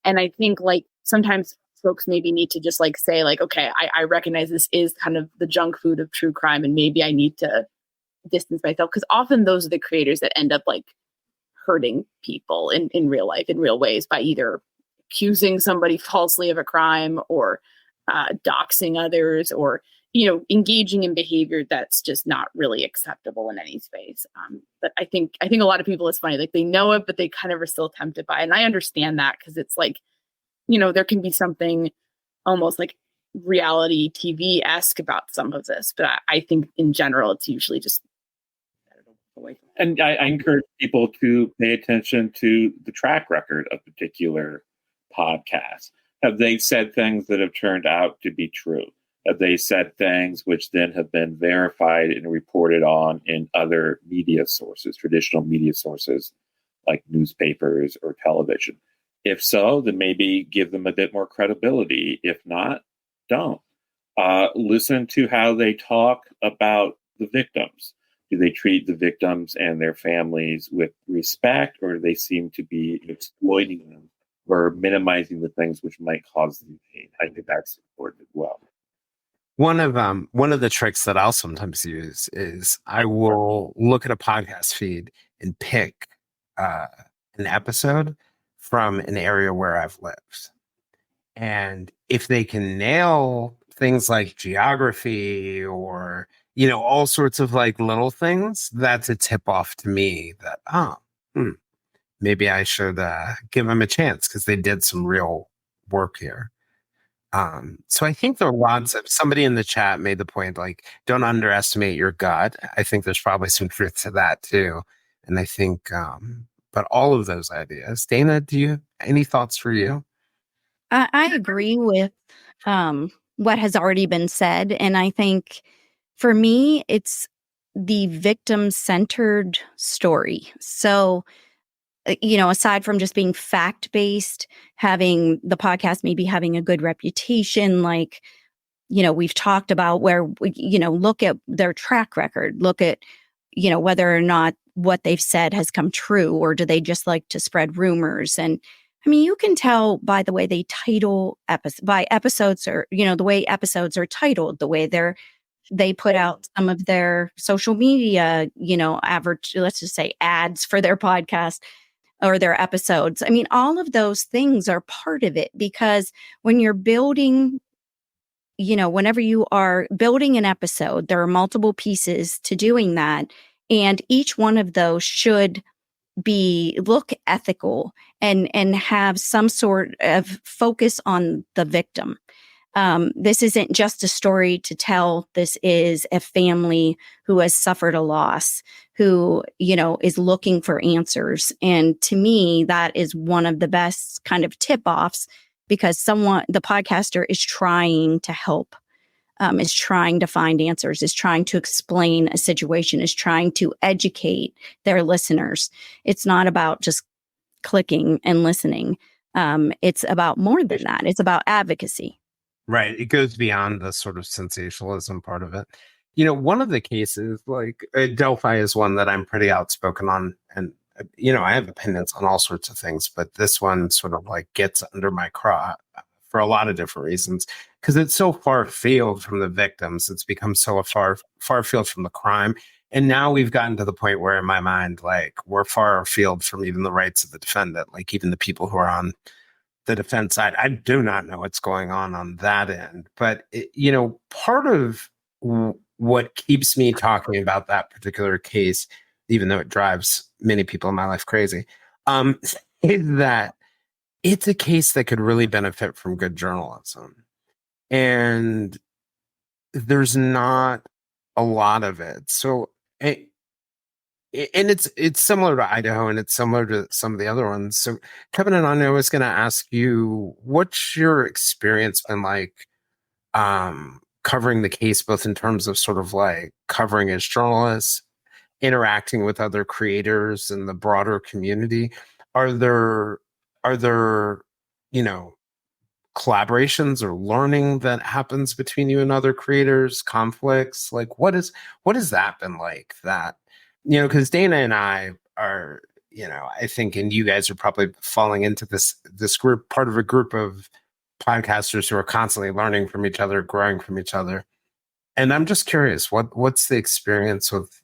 And I think, like, sometimes folks maybe need to just, like, say, like, okay, I recognize this is kind of the junk food of true crime, and maybe I need to distance myself, because often those are the creators that end up, like, hurting people in real life, in real ways, by either accusing somebody falsely of a crime, or doxing others, or engaging in behavior that's just not really acceptable in any space. But I think a lot of people, it's funny, like, they know it, but they kind of are still tempted by it. And I understand that, because it's like, there can be something almost like reality TV-esque about some of this, but I think in general it's usually just away from it. And I encourage people to pay attention to the track record of particular podcasts. Have they said things that have turned out to be true? Have they said things which then have been verified and reported on in other media sources, traditional media sources like newspapers or television? If so, then maybe give them a bit more credibility. If not, don't. Listen to how they talk about the victims. Do they treat the victims and their families with respect, or do they seem to be exploiting them or minimizing the things which might cause them pain? I think that's important as well. One of the tricks that I'll sometimes use is I will look at a podcast feed and pick an episode from an area where I've lived. And if they can nail things like geography or, all sorts of, like, little things, that's a tip off to me that, maybe I should give them a chance, because they did some real work here. So I think there are lots of, somebody in the chat made the point, like, don't underestimate your gut. I think there's probably some truth to that too. And I think, but all of those ideas, Dana, do you, any thoughts for you? I agree with what has already been said. And I think for me, it's the victim-centered story. So, aside from just being fact-based, having the podcast maybe having a good reputation, like, we've talked about, where, look at their track record, look at, whether or not what they've said has come true, or do they just like to spread rumors? And I mean, you can tell by the way they title episodes, or, the way episodes are titled, the way they put out some of their social media, average, let's just say, ads for their podcast or their episodes. I mean, all of those things are part of it, because when you're building, whenever you are building an episode, there are multiple pieces to doing that. And each one of those should look ethical and have some sort of focus on the victim. This isn't just a story to tell. This is a family who has suffered a loss, who, is looking for answers. And to me, that is one of the best kind of tip-offs, because the podcaster is trying to help is trying to find answers, is trying to explain a situation, is trying to educate their listeners. It's not about just clicking and listening. It's about more than that. It's about advocacy. Right. It goes beyond the sort of sensationalism part of it. One of the cases, like Delphi is one that I'm pretty outspoken on. And, I have opinions on all sorts of things, but this one sort of like gets under my craw for a lot of different reasons because it's so far afield from the victims. It's become so far afield from the crime. And now we've gotten to the point where in my mind, like we're far afield from even the rights of the defendant, like even the people who are on the defense side. I do not know what's going on that end. But, part of what keeps me talking about that particular case, even though it drives many people in my life crazy, is that it's a case that could really benefit from good journalism. And there's not a lot of it. So, and it's similar to Idaho and it's similar to some of the other ones. So Kevin and Áine, I was going to ask you, what's your experience been like covering the case, both in terms of sort of like covering as journalists, interacting with other creators in the broader community? Are there, collaborations or learning that happens between you and other creators, conflicts? Like what has that been like that? Because Dana and I are, I think, and you guys are probably falling into this group, part of a group of podcasters who are constantly learning from each other, growing from each other. And I'm just curious, what's the experience with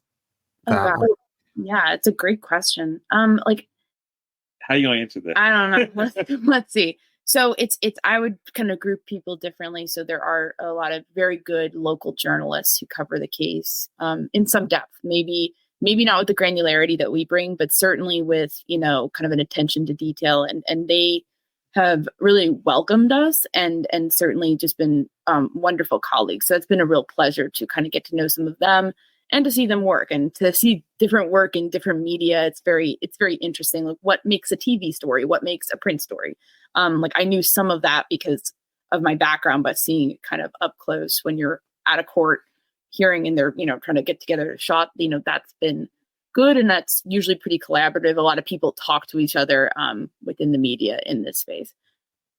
that? Oh, God. Yeah, it's a great question. How are you going to answer this? I don't know. Let's see. So it's I would kind of group people differently. So there are a lot of very good local journalists who cover the case in some depth, maybe not with the granularity that we bring, but certainly with, kind of an attention to detail. And they have really welcomed us and certainly just been wonderful colleagues. So it's been a real pleasure to kind of get to know some of them and to see them work and to see different work in different media. It's very interesting. Like what makes a TV story? What makes a print story? I knew some of that because of my background, but seeing it kind of up close when you're at a court hearing and they're, trying to get together a shot, that's been good. And that's usually pretty collaborative. A lot of people talk to each other within the media in this space.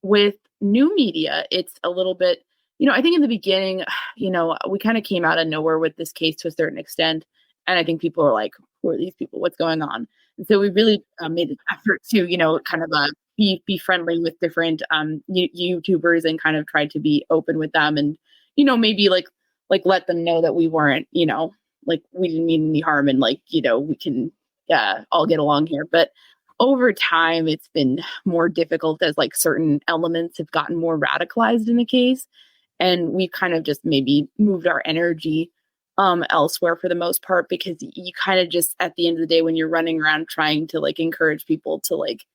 With new media, it's a little bit, I think in the beginning, we kind of came out of nowhere with this case to a certain extent. And I think people are like, who are these people? What's going on? And so we really made an effort to, kind of be friendly with different YouTubers and kind of tried to be open with them and, maybe like let them know that we weren't, like we didn't mean any harm and like, we can all get along here. But over time, it's been more difficult as like certain elements have gotten more radicalized in the case. And we've kind of just maybe moved our energy elsewhere for the most part, because you kind of just at the end of the day, when you're running around trying to like encourage people to like,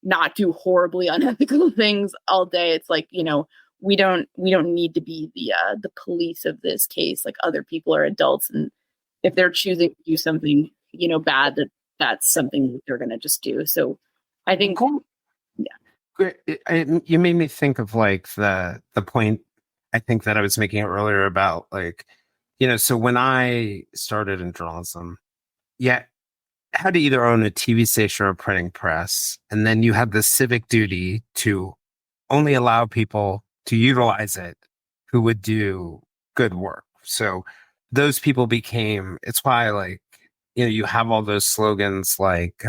not do horribly unethical things all day, it's like, we don't need to be the police of this case. Like other people are adults, and if they're choosing to do something, bad, that's something that they're going to just do. So I think, you made me think of like the point I think that I was making earlier about like, so when I started in journalism, had to either own a TV station or a printing press. And then you had the civic duty to only allow people to utilize it who would do good work. So those people became, it's why like, you have all those slogans like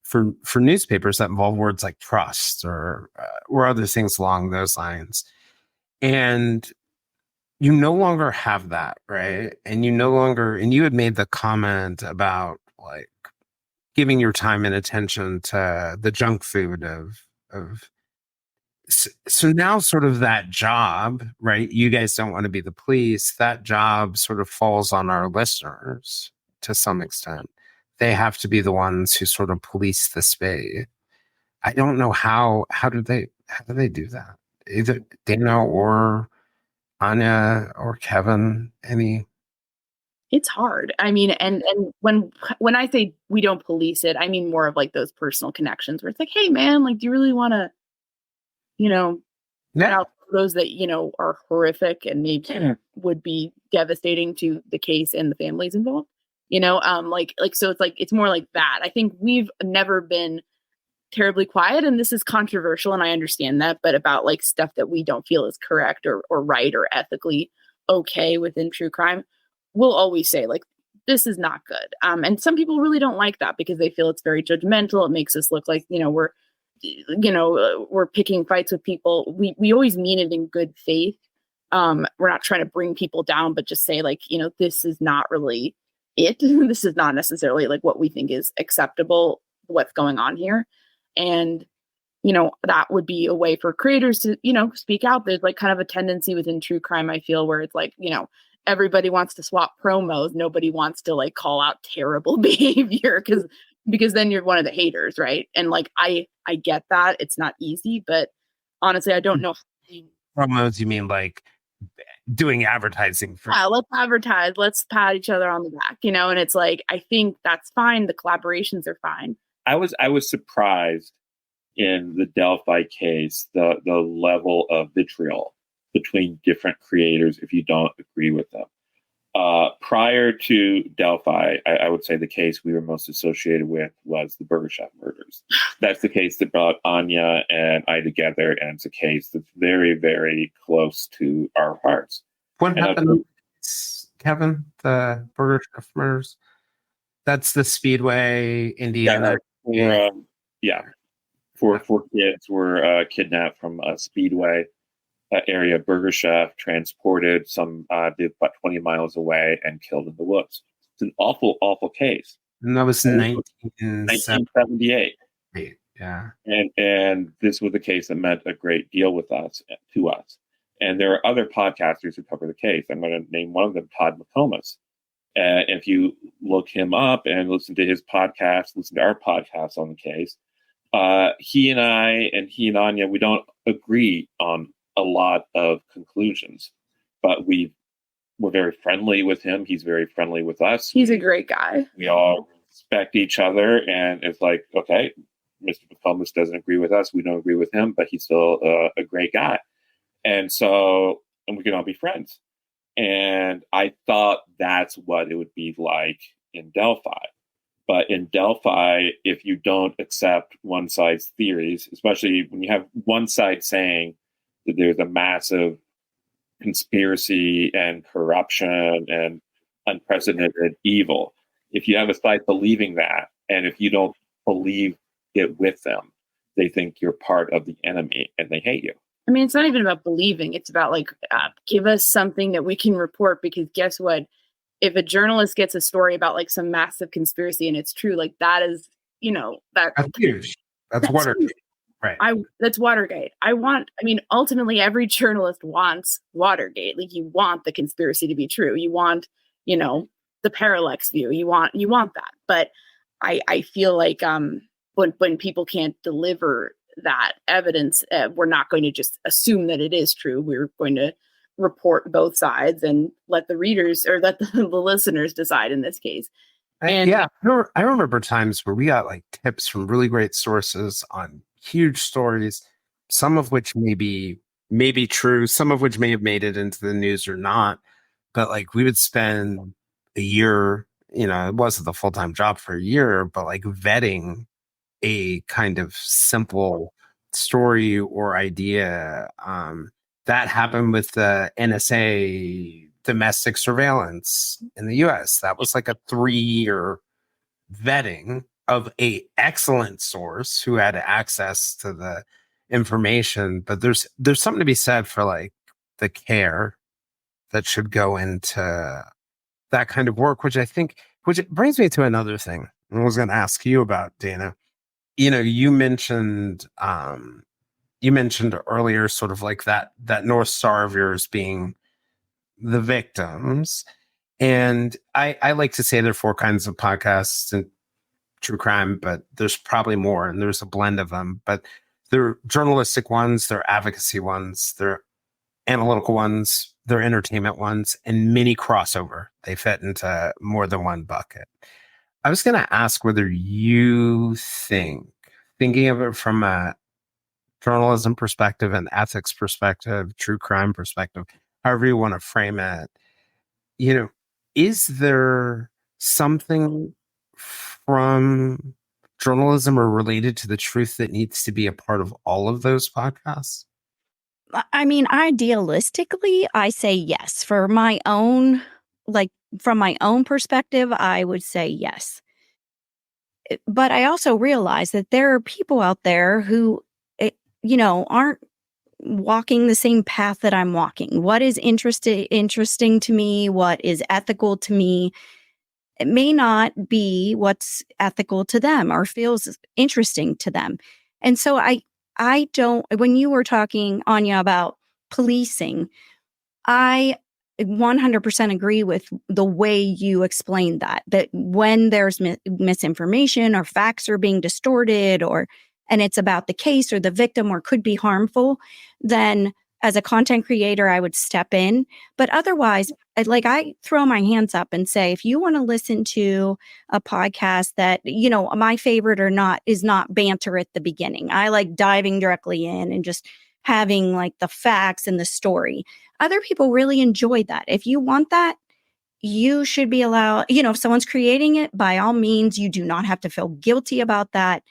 for newspapers that involve words like trust or other things along those lines. And you no longer have that, right? And you had made the comment about like giving your time and attention to the junk food of so now sort of that job, right? You guys don't want to be the police. That job sort of falls on our listeners to some extent. They have to be the ones who sort of police the space. I don't know how do they do that? Either Dana or Áine or Kevin, any? it's hard. I mean, and when I say we don't police it, I mean more of like those personal connections where it's like, hey man, like, do you really want to, put out photos that, you know, are horrific and maybe would be devastating to the case and the families involved, you know, so it's like, it's more like that. I think we've never been terribly quiet, and this is controversial, and I understand that, but about like stuff that we don't feel is correct or right or ethically okay within true crime, we'll always say like, this is not good. And some people really don't like that because they feel it's very judgmental. It makes us look like, you know, we're picking fights with people. We always mean it in good faith. We're not trying to bring people down, but just say like, you know, this is not really it. This is not necessarily like what we think is acceptable, what's going on here. And, you know, that would be a way for creators to, you know, speak out. There's like kind of a tendency within true crime, I feel, where it's like, you know, everybody wants to swap promos. Nobody wants to like call out terrible behavior because then you're one of the haters, right? And like I get that. It's not easy, but honestly, I don't know. Promos, you mean like doing advertising for? Yeah, let's advertise. Let's pat each other on the back, you know. And it's like, I think that's fine. The collaborations are fine. I was surprised in the Delphi case, the level of vitriol between different creators if you don't agree with them. Prior to Delphi, I would say the case we were most associated with was the Burger Chef murders. That's the case that brought Áine and I together, and it's a case that's very, very close to our hearts. What happened, Kevin? The Burger Chef murders? That's the Speedway, Indiana. Four kids were kidnapped from a Speedway area. Burger Chef transported some about 20 miles away and killed in the woods. It's an awful, awful case. And that was 1978. Yeah. And this was a case that meant a great deal to us. And there are other podcasters who cover the case. I'm going to name one of them, Todd McComas. If you look him up and listen to his podcast, listen to our podcast on the case, he and Áine, we don't agree on a lot of conclusions, but we're very friendly with him. He's very friendly with us. He's a great guy. We all respect each other, and it's like, okay, Mr. McComas doesn't agree with us. We don't agree with him, but he's still a great guy. And we can all be friends. And I thought that's what it would be like in Delphi. But in Delphi, if you don't accept one side's theories, especially when you have one side saying that there's a massive conspiracy and corruption and unprecedented evil, if you have a side believing that, and if you don't believe it with them, they think you're part of the enemy and they hate you. I mean, it's not even about believing. It's about like, give us something that we can report, because guess what? If a journalist gets a story about like some massive conspiracy and it's true, like that is, you know, that's huge. That's Watergate. Right. That's Watergate. Ultimately every journalist wants Watergate. Like, you want the conspiracy to be true. You want, you know, the parallax view. You want that. But I feel like when people can't deliver that evidence, we're not going to just assume that it is true. We're going to report both sides and let the readers or let the listeners decide in this case. And I remember times where we got like tips from really great sources on huge stories, some of which may be true, some of which may have made it into the news or not. But like, we would spend a year, you know, it wasn't the full-time job for a year, but like vetting a kind of simple story or idea. That happened with the NSA domestic surveillance in the US. That was like a 3-year vetting of a excellent source who had access to the information. But there's something to be said for like the care that should go into that kind of work, which brings me to another thing I was going to ask you about, Dana. You know, you mentioned earlier sort of like that North Star of yours being the victims. And I like to say there are 4 kinds of podcasts in true crime, but there's probably more, and there's a blend of them. But there are journalistic ones, there are advocacy ones, there are analytical ones, there are entertainment ones, and many crossover. They fit into more than one bucket. I was going to ask whether you thinking of it from a journalism perspective, an ethics perspective, true crime perspective, however you want to frame it, is there something from journalism or related to the truth that needs to be a part of all of those podcasts? I mean, idealistically, I say yes. For my own, from my own perspective, I would say yes. But I also realize that there are people out there who, aren't walking the same path that I'm walking. What is interesting to me, what is ethical to me, it may not be what's ethical to them or feels interesting to them. And so I don't, when you were talking, Áine, about policing, I 100% agree with the way you explained that when there's misinformation or facts are being distorted and it's about the case or the victim or could be harmful, then as a content creator, I would step in. But otherwise, I throw my hands up and say, if you want to listen to a podcast that, my favorite or not is not banter at the beginning. I like diving directly in and just having the facts and the story. Other people really enjoy that. If you want that, you should be allowed, if someone's creating it, by all means, you do not have to feel guilty about that.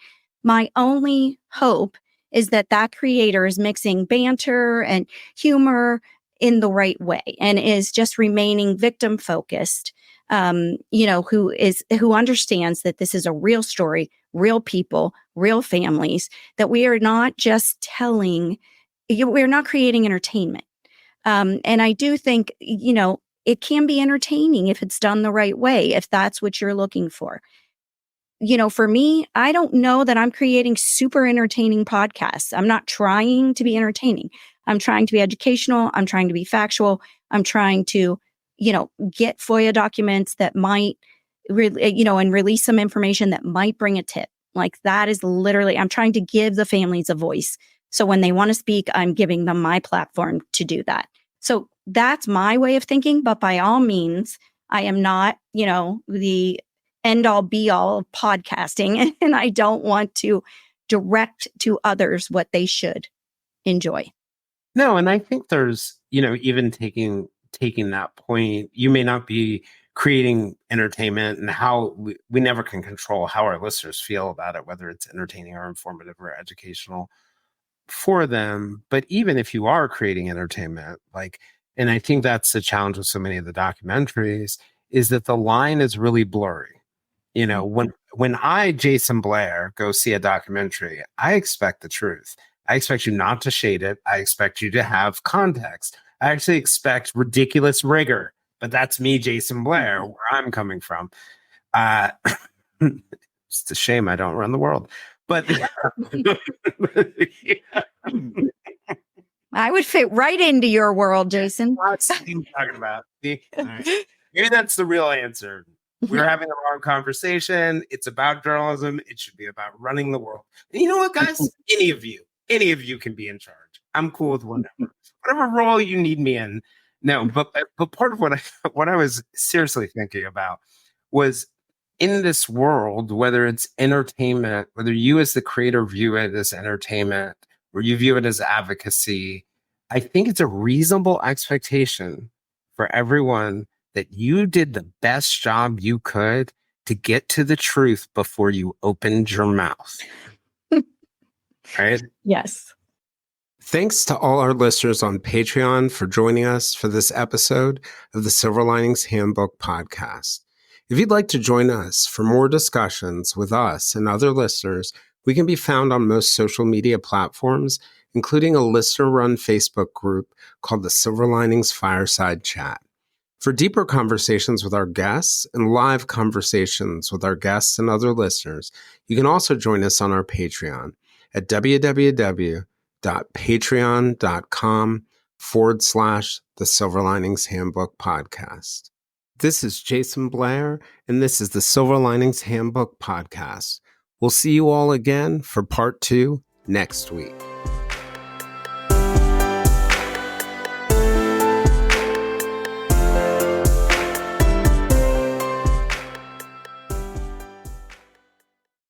My only hope is that creator is mixing banter and humor in the right way and is just remaining victim focused, who understands that this is a real story, real people, real families, that we are not just telling, we're not creating entertainment. And I do think, it can be entertaining if it's done the right way, if that's what you're looking for. For me, I don't know that I'm creating super entertaining podcasts. I'm not trying to be entertaining. I'm trying to be educational. I'm trying to be factual. I'm trying to, get FOIA documents that might, and release some information that might bring a tip. That is literally, I'm trying to give the families a voice. So when they want to speak, I'm giving them my platform to do that. So that's my way of thinking. But by all means, I am not, the end all be all of podcasting. And I don't want to direct to others what they should enjoy. No, and I think there's, even taking that point, you may not be creating entertainment, and how we never can control how our listeners feel about it, whether it's entertaining or informative or educational for them. But even if you are creating entertainment, and I think that's the challenge with so many of the documentaries, is that the line is really blurry. When I, Jason Blair, go see a documentary, I expect the truth. I expect you not to shade it. I expect you to have context. I actually expect ridiculous rigor, but that's me, Jason Blair, where I'm coming from. It's a shame I don't run the world, but I would fit right into your world, Jason. What are you talking about? Right. Maybe that's the real answer. We're having the wrong conversation. It's about journalism. It should be about running the world. And you know what, guys? Any of you can be in charge. I'm cool with whatever role you need me in. No, but part of what I was seriously thinking about was, in this world, whether it's entertainment, whether you as the creator view it as entertainment or you view it as advocacy, I think it's a reasonable expectation for everyone that you did the best job you could to get to the truth before you opened your mouth. Right? Yes. Thanks to all our listeners on Patreon for joining us for this episode of the Silver Linings Handbook podcast. If you'd like to join us for more discussions with us and other listeners, we can be found on most social media platforms, including a listener-run Facebook group called the Silver Linings Fireside Chat. For deeper conversations with our guests and live conversations with our guests and other listeners, you can also join us on our Patreon at www.patreon.com/The Silver Linings Handbook Podcast. This is Jason Blair, and this is the Silver Linings Handbook Podcast. We'll see you all again for part 2 next week.